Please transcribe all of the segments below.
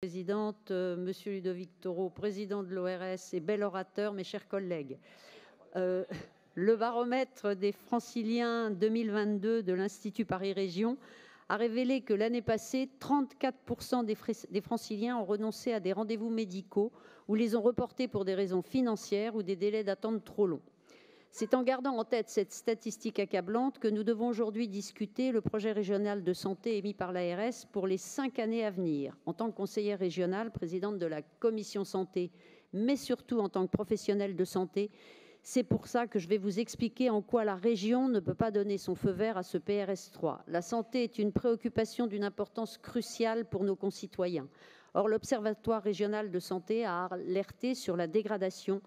Présidente, Monsieur Ludovic Toro, président de l'ORS et bel orateur, mes chers collègues. Le baromètre des Franciliens 2022 de l'Institut Paris Région a révélé que l'année passée, 34% des Franciliens ont renoncé à des rendez-vous médicaux ou les ont reportés pour des raisons financières ou des délais d'attente trop longs. C'est en gardant en tête cette statistique accablante que nous devons aujourd'hui discuter le projet régional de santé émis par l'ARS pour les 5 années à venir. En tant que conseillère régionale, présidente de la commission santé, mais surtout en tant que professionnelle de santé, c'est pour ça que je vais vous expliquer en quoi la région ne peut pas donner son feu vert à ce PRS 3. La santé est une préoccupation d'une importance cruciale pour nos concitoyens. Or, l'Observatoire régional de santé a alerté sur la dégradation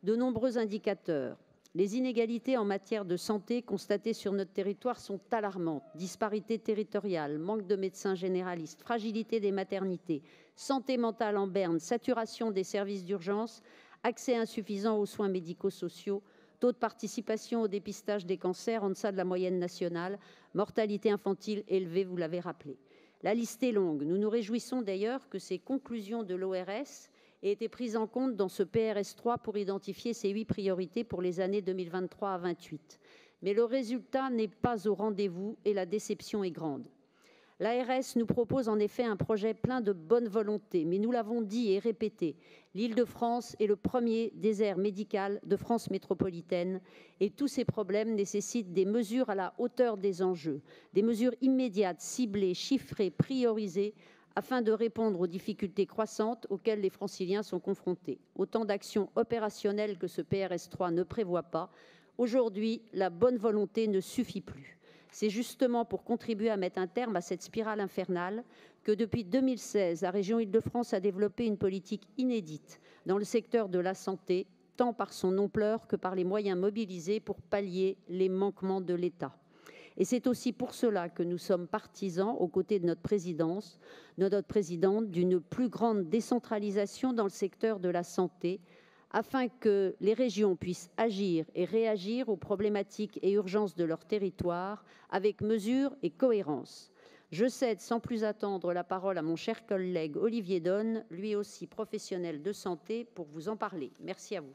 de nombreux indicateurs. Les inégalités en matière de santé constatées sur notre territoire sont alarmantes. Disparités territoriales, manque de médecins généralistes, fragilité des maternités, santé mentale en berne, saturation des services d'urgence, accès insuffisant aux soins médico-sociaux, taux de participation au dépistage des cancers en deçà de la moyenne nationale, mortalité infantile élevée, vous l'avez rappelé. La liste est longue. Nous nous réjouissons d'ailleurs que ces conclusions de l'ORS aient été prises en compte dans ce PRS 3 pour identifier ces 8 priorités pour les années 2023 à 2028. Mais le résultat n'est pas au rendez-vous et la déception est grande. L'ARS nous propose en effet un projet plein de bonne volonté, mais nous l'avons dit et répété, l'Île-de-France est le premier désert médical de France métropolitaine et tous ces problèmes nécessitent des mesures à la hauteur des enjeux, des mesures immédiates, ciblées, chiffrées, priorisées, afin de répondre aux difficultés croissantes auxquelles les Franciliens sont confrontés. Autant d'actions opérationnelles que ce PRS 3 ne prévoit pas. Aujourd'hui, la bonne volonté ne suffit plus. C'est justement pour contribuer à mettre un terme à cette spirale infernale que depuis 2016, la région Île-de-France a développé une politique inédite dans le secteur de la santé, tant par son ampleur que par les moyens mobilisés pour pallier les manquements de l'État. Et c'est aussi pour cela que nous sommes partisans, aux côtés de notre présidente, d'une plus grande décentralisation dans le secteur de la santé, afin que les régions puissent agir et réagir aux problématiques et urgences de leur territoire avec mesure et cohérence. Je cède sans plus attendre la parole à mon cher collègue Olivier Daune, lui aussi professionnel de santé, pour vous en parler. Merci à vous.